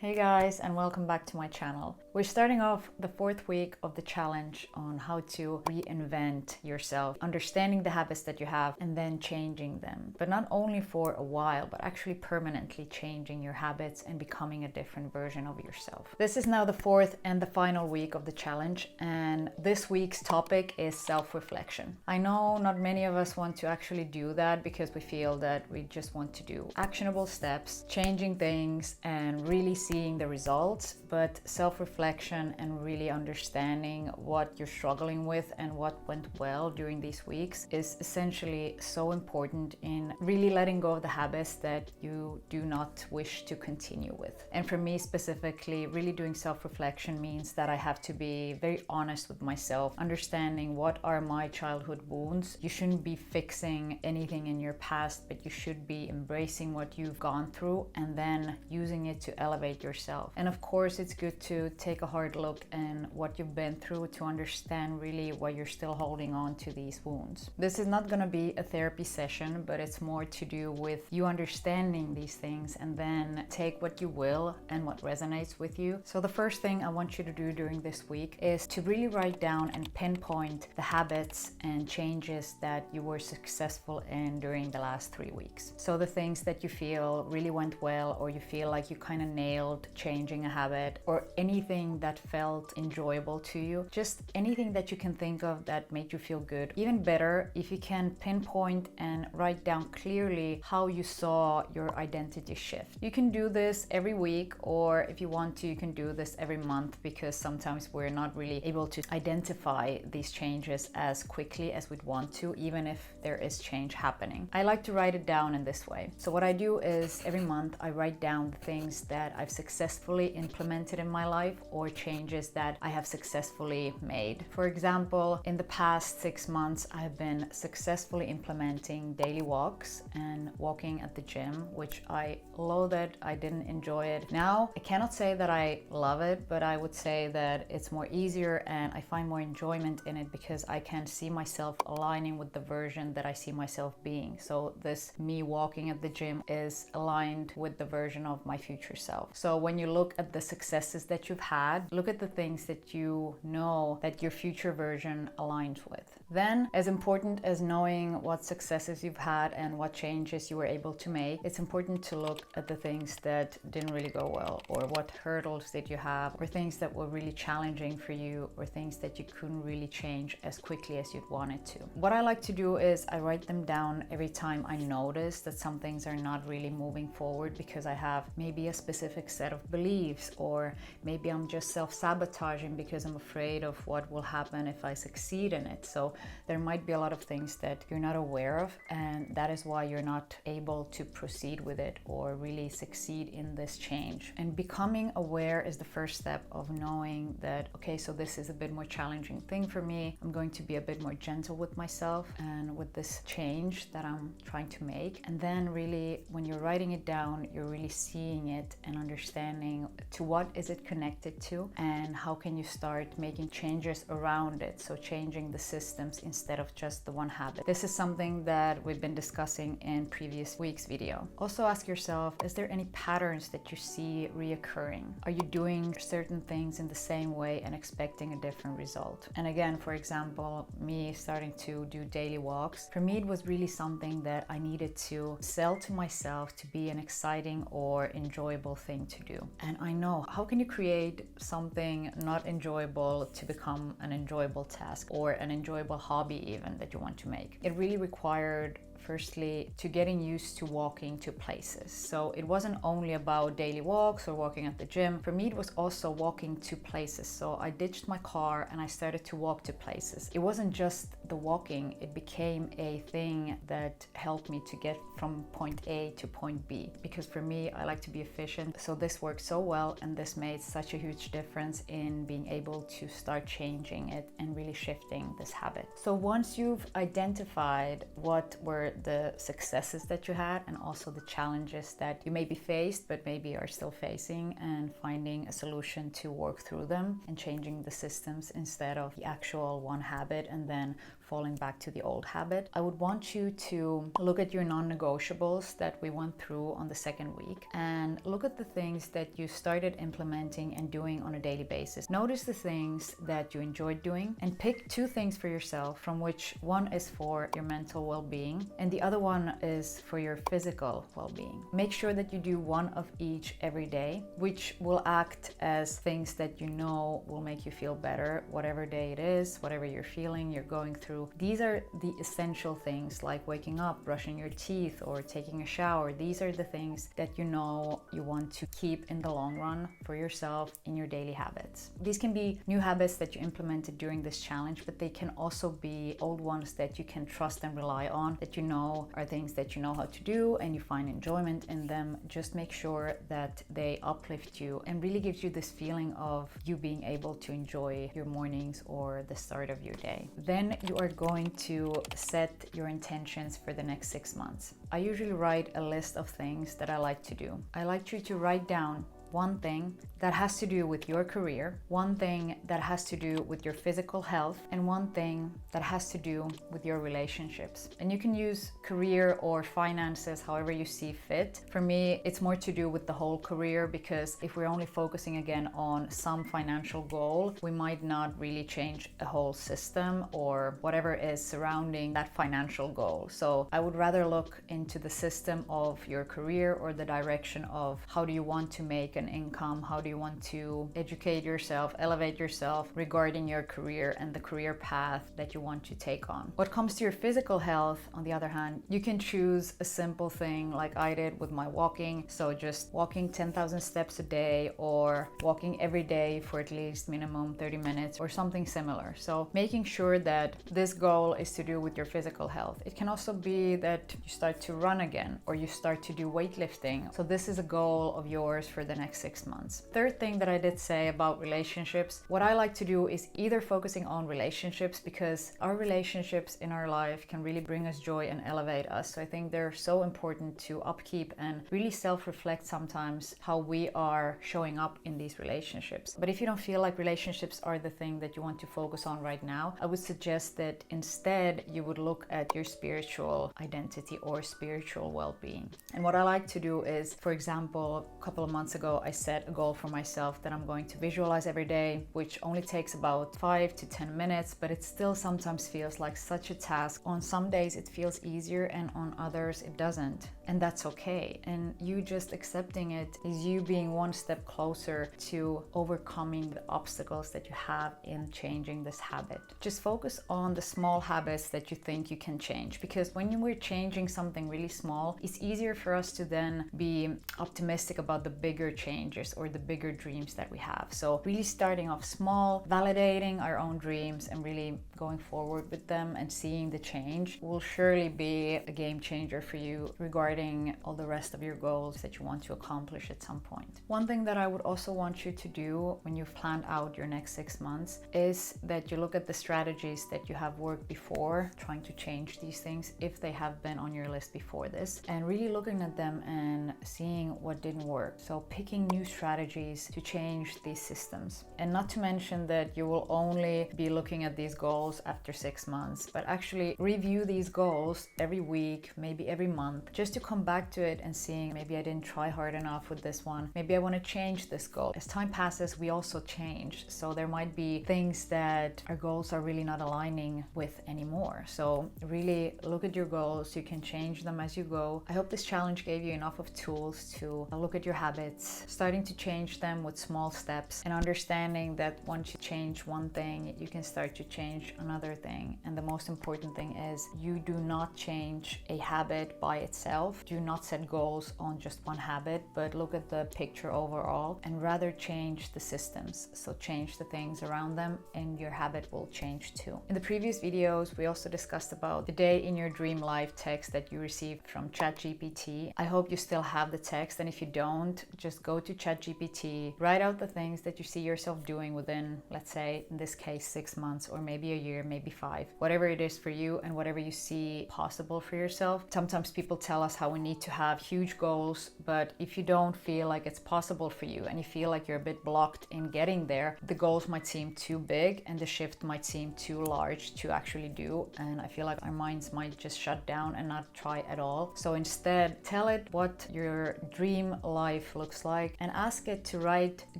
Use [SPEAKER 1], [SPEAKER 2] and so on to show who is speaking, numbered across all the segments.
[SPEAKER 1] Hey guys, and welcome back to my channel. We're starting off the 4th week of the challenge on how to reinvent yourself, understanding the habits that you have and then changing them. But not only for a while, but actually permanently changing your habits and becoming a different version of yourself. This is now the 4th and the final week of the challenge, and this week's topic is self-reflection. I know not many of us want to actually do that because we feel that we just want to do actionable steps, changing things and really seeing the results, but self-reflection and really understanding what you're struggling with and what went well during these weeks is essentially so important in really letting go of the habits that you do not wish to continue with. And for me specifically, really doing self-reflection means that I have to be very honest with myself, understanding what are my childhood wounds. You shouldn't be fixing anything in your past, but you should be embracing what you've gone through and then using it to elevate yourself. And of course, it's good to take a hard look at what you've been through to understand really why you're still holding on to these wounds. This is not going to be a therapy session, but it's more to do with you understanding these things and then take what you will and what resonates with you. So the first thing I want you to do during this week is to really write down and pinpoint the habits and changes that you were successful in during the last 3 weeks. So the things that you feel really went well, or you feel like you kind of nailed changing a habit, or anything that felt enjoyable to you, just anything that you can think of that made you feel good. Even better if you can pinpoint and write down clearly how you saw your identity shift. You can do this every week, or if you want to, you can do this every month, because sometimes we're not really able to identify these changes as quickly as we'd want to, even if there is change happening. I like to write it down in this way. So what I do is every month I write down the things that I've successfully implemented in my life, or changes that I have successfully made. For example, in the past 6 months, I've been successfully implementing daily walks and walking at the gym, which I loathed. I didn't enjoy it. Now, I cannot say that I love it, but I would say that it's more easier and I find more enjoyment in it because I can see myself aligning with the version that I see myself being. So this me walking at the gym is aligned with the version of my future self. So when you look at the successes that you've had, look at the things that you know that your future version aligns with. Then, as important as knowing what successes you've had and what changes you were able to make, it's important to look at the things that didn't really go well, or what hurdles did you have, or things that were really challenging for you, or things that you couldn't really change as quickly as you'd wanted to. What I like to do is I write them down every time I notice that some things are not really moving forward because I have maybe a specific set of beliefs, or maybe I'm just self-sabotaging because I'm afraid of what will happen if I succeed in it. So there might be a lot of things that you're not aware of, and that is why you're not able to proceed with it or really succeed in this change. And becoming aware is the first step of knowing that, okay, so this is a bit more challenging thing for me. I'm going to be a bit more gentle with myself and with this change that I'm trying to make. And then really, when you're writing it down, you're really seeing it and understanding to what is it connected to, and how can you start making changes around it. So changing the systems instead of just the one habit. This is something that we've been discussing in previous week's video. Also ask yourself, is there any patterns that you see reoccurring? Are you doing certain things in the same way and expecting a different result? And again, for example, me starting to do daily walks, for me it was really something that I needed to sell to myself to be an exciting or enjoyable thing to do. And I know, how can you create something not enjoyable to become an enjoyable task, or an enjoyable hobby even that you want to make? It really required, firstly, to getting used to walking to places. So it wasn't only about daily walks or walking at the gym. For me, it was also walking to places. So I ditched my car and I started to walk to places. It wasn't just the walking, it became a thing that helped me to get from point A to point B. Because for me, I like to be efficient. So this worked so well, and this made such a huge difference in being able to start changing it and really shifting this habit. So once you've identified what were for the successes that you had and also the challenges that you may be faced but maybe are still facing, and finding a solution to work through them and changing the systems instead of the actual one habit and then falling back to the old habit. I would want you to look at your non-negotiables that we went through on the second week and look at the things that you started implementing and doing on a daily basis. Notice the things that you enjoyed doing and pick 2 things for yourself, from which one is for your mental well-being and the other one is for your physical well-being. Make sure that you do one of each every day, which will act as things that you know will make you feel better, whatever day it is, whatever you're feeling, you're going through. These are the essential things, like waking up, brushing your teeth, or taking a shower. These are the things that you know you want to keep in the long run for yourself in your daily habits. These can be new habits that you implemented during this challenge, but they can also be old ones that you can trust and rely on, that you know are things that you know how to do and you find enjoyment in them. Just make sure that they uplift you and really gives you this feeling of you being able to enjoy your mornings or the start of your day. Then you are going to set your intentions for the next 6 months. I usually write a list of things that I like to do. I like you to write down one thing that has to do with your career, one thing that has to do with your physical health, and one thing that has to do with your relationships. And you can use career or finances however you see fit. For me, it's more to do with the whole career, because if we're only focusing again on some financial goal, we might not really change a whole system or whatever is surrounding that financial goal. So I would rather look into the system of your career or the direction of how do you want to make an income, how do you want to educate yourself, elevate yourself regarding your career and the career path that you want to take on. What comes to your physical health, on the other hand, you can choose a simple thing like I did with my walking. So just walking 10,000 steps a day, or walking every day for at least minimum 30 minutes or something similar. So making sure that this goal is to do with your physical health. It can also be that you start to run again or you start to do weightlifting. So this is a goal of yours for the next 6 months. Third thing that I did say about relationships, what I like to do is either focusing on relationships, because our relationships in our life can really bring us joy and elevate us. So I think they're so important to upkeep and really self-reflect sometimes how we are showing up in these relationships. But if you don't feel like relationships are the thing that you want to focus on right now, I would suggest that instead you would look at your spiritual identity or spiritual well-being. And what I like to do is, for example, a couple of months ago, I set a goal for myself that I'm going to visualize every day, which only takes about 5 to 10 minutes, but it still sometimes feels like such a task. On some days it feels easier and on others it doesn't. And that's okay. And you just accepting it is you being one step closer to overcoming the obstacles that you have in changing this habit. Just focus on the small habits that you think you can change, because when we're changing something really small, it's easier for us to then be optimistic about the bigger changes or the bigger dreams that we have. So really starting off small, validating our own dreams and really going forward with them and seeing the change will surely be a game changer for you regarding all the rest of your goals that you want to accomplish at some point. One thing that I would also want you to do when you've planned out your next 6 months is that you look at the strategies that you have worked before, trying to change these things if they have been on your list before this, and really looking at them and seeing what didn't work. So picking new strategies to change these systems. And not to mention that you will only be looking at these goals after 6 months, but actually review these goals every week, maybe every month, just to come back to it and seeing, maybe I didn't try hard enough with this one. Maybe I want to change this goal. As time passes, we also change. So there might be things that our goals are really not aligning with anymore. So really look at your goals. You can change them as you go. I hope this challenge gave you enough of tools to look at your habits, starting to change them with small steps, and understanding that once you change one thing, you can start to change another thing. And the most important thing is you do not change a habit by itself. Do not set goals on just one habit, but look at the picture overall and rather change the systems. So change the things around them and your habit will change too. In the previous videos, we also discussed about the day in your dream life text that you received from ChatGPT. I hope you still have the text, and if you don't, just go to ChatGPT, write out the things that you see yourself doing within, let's say, in this case, 6 months or maybe a year, maybe 5, whatever it is for you and whatever you see possible for yourself. Sometimes people tell us how we need to have huge goals, but if you don't feel like it's possible for you and you feel like you're a bit blocked in getting there, the goals might seem too big and the shift might seem too large to actually do. And I feel like our minds might just shut down and not try at all. So instead, tell it what your dream life looks like and ask it to write a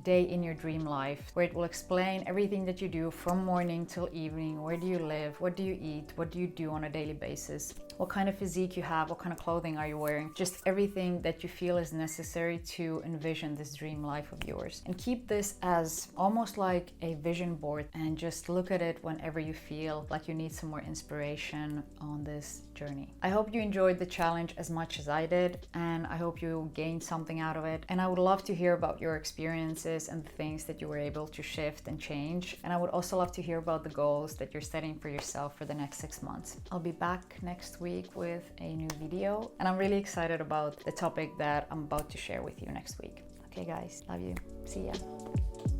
[SPEAKER 1] day in your dream life, where it will explain everything that you do from morning till evening. Where do you live? What do you eat? What do you do on a daily basis? What kind of physique you have? What kind of clothing are you wearing? Just everything that you feel is necessary to envision this dream life of yours. And keep this as almost like a vision board and just look at it whenever you feel like you need some more inspiration on this journey. I hope you enjoyed the challenge as much as I did, and I hope you gained something out of it. And I would love to hear about your experiences and the things that you were able to shift and change. And I would also love to hear about the goals that you're setting for yourself for the next 6 months. I'll be back next week with a new video, and I'm really excited about the topic that I'm about to share with you next week. Okay guys, love you. See ya.